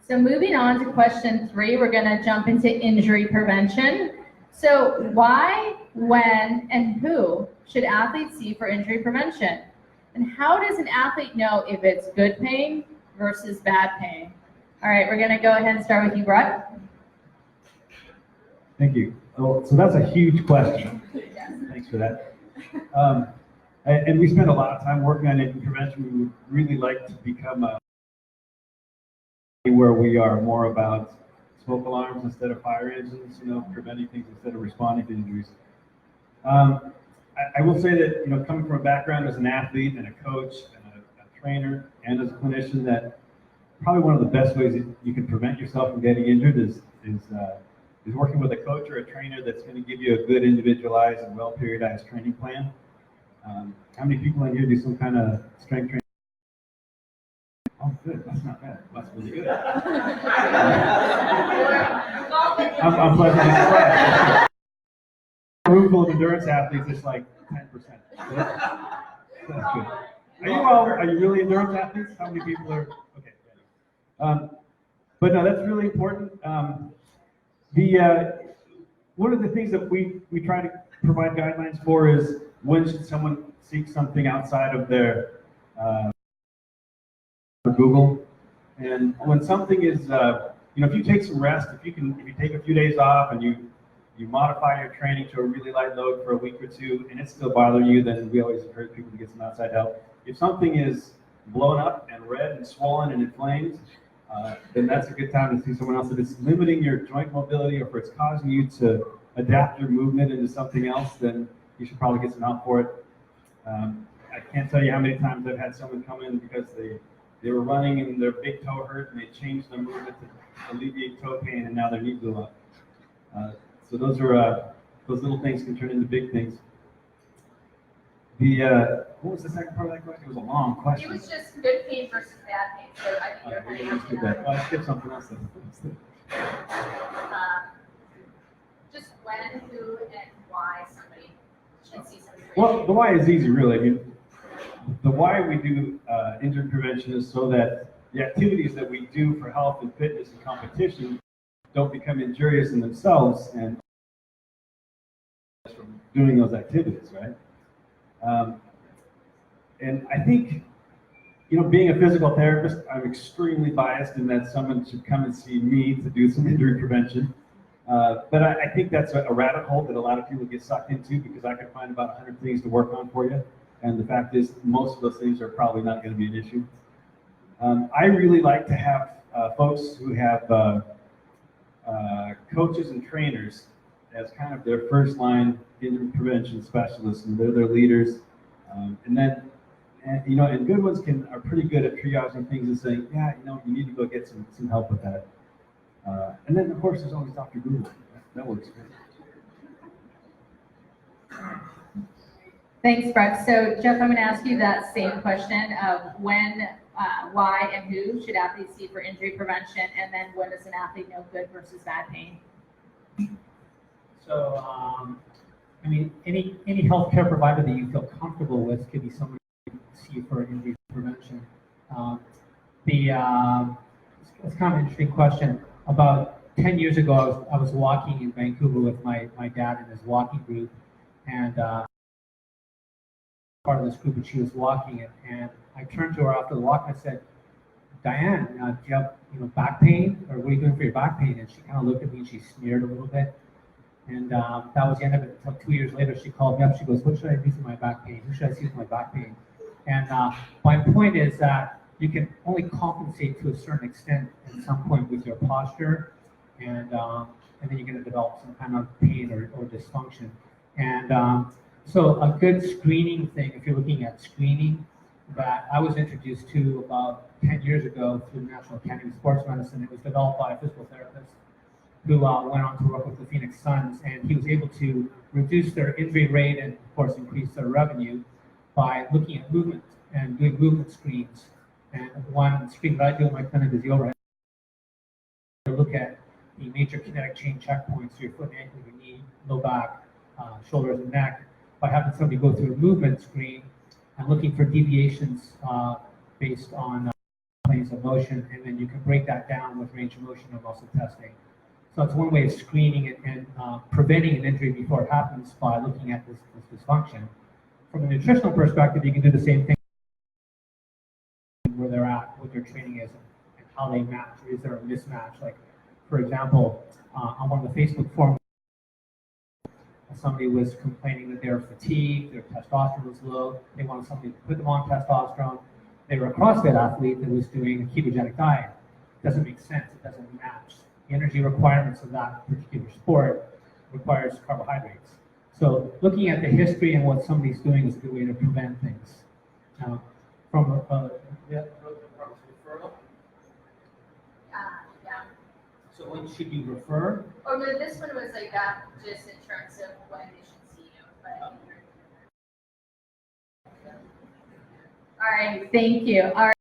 So moving on to question 3, we're going to jump into injury prevention. So why, when, and who should athletes see for injury prevention? And how does an athlete know if it's good pain versus bad pain? All right, we're going to go ahead and start with you, Bruk. Thank you. Oh, so that's a huge question. Yes. Thanks for that. And we spend a lot of time working on injury prevention. We would really like to become a where we are more about smoke alarms instead of fire engines, preventing things instead of responding to injuries. I will say that, coming from a background as an athlete and a coach and a trainer and as a clinician, that probably one of the best ways that you can prevent yourself from getting injured is working with a coach or a trainer that's going to give you a good individualized and well-periodized training plan. How many people in here do some kind of strength training? Oh, good. That's not bad. That's really good. I'm pleasantly surprised. A room full of endurance athletes, it's like 10%. That's good. Are you really endurance athletes? How many people are? Okay. But no, that's really important. One of the things that we try to provide guidelines for is when should someone seek something outside of their Google, and when something is, if you take some rest, if you take a few days off and you modify your training to a really light load for a week or two, and it's still bothering you, then we always encourage people to get some outside help. If something is blown up and red and swollen and inflamed, then that's a good time to see someone else. If it's limiting your joint mobility or if it's causing you to adapt your movement into something else, then you should probably get some help for it. I can't tell you how many times I've had someone come in because they were running and their big toe hurt and they changed their movement to alleviate toe pain and now their knee blew up. So those little things can turn into big things. What was the second part of that question? It was a long question. It was just good pain versus bad pain. So I think I skipped something else. Just when, who, and why somebody should see somebody. Well, the why is easy, really. I mean, the why we do injury prevention is so that the activities that we do for health and fitness and competition don't become injurious in themselves and from doing those activities, right? And I think, being a physical therapist, I'm extremely biased in that someone should come and see me to do some injury prevention. But I think that's a rabbit hole that a lot of people get sucked into because I can find about 100 things to work on for you. And the fact is, most of those things are probably not going to be an issue. I really like to have folks who have coaches and trainers as kind of their first line injury prevention specialists, and they're their leaders. And good ones are pretty good at triaging things and saying, yeah, you need to go get some help with that. And then, of course, there's always Dr. Google. That works great. Thanks, Bruk. So, Geoff, I'm going to ask you that same question of when, why, and who should athletes see for injury prevention, and then when does an athlete know good versus bad pain? So, any healthcare provider that you feel comfortable with could be someone you see for injury prevention. It's kind of an interesting question. About 10 years ago, I was walking in Vancouver with my dad and his walking group, and part of this group, and she was walking it, and I turned to her after the walk and I said, Diane, do you have back pain, or what are you doing for your back pain? And she kind of looked at me and she sneered a little bit, and that was the end of it. Until 2 years later, she called me up. She goes, what should I do for my back pain? Who should I see for my back pain? And my point is that you can only compensate to a certain extent at some point with your posture, and then you're going to develop some kind of pain or dysfunction. And so a good screening thing, if you're looking at screening, that I was introduced to about 10 years ago through the National Academy of Sports Medicine. It was developed by a physical therapist who went on to work with the Phoenix Suns, and he was able to reduce their injury rate and, of course, increase their revenue by looking at movement and doing movement screens. And one screen that I do in my clinic is the overhead. Look at the major kinetic chain checkpoints, your foot, ankle, your knee, low back, shoulders, and neck, by having somebody go through a movement screen and looking for deviations based on range of motion, and then you can break that down with range of motion and muscle testing. So it's one way of screening it and preventing an injury before it happens by looking at this dysfunction. From a nutritional perspective, you can do the same thing where they're at, what their training is, and how they match. Is there a mismatch? Like, for example, on one of the Facebook forums, somebody was complaining that they were fatigued, their testosterone was low, they wanted somebody to put them on testosterone. They were a CrossFit athlete that was doing a ketogenic diet. It doesn't make sense, it doesn't match. The energy requirements of that particular sport requires carbohydrates. So looking at the history and what somebody's doing is a good way to prevent things. Now, from Yeah. so when should you refer? Or no, this one was like just in terms of when they should see you. But... All right, thank you. All right.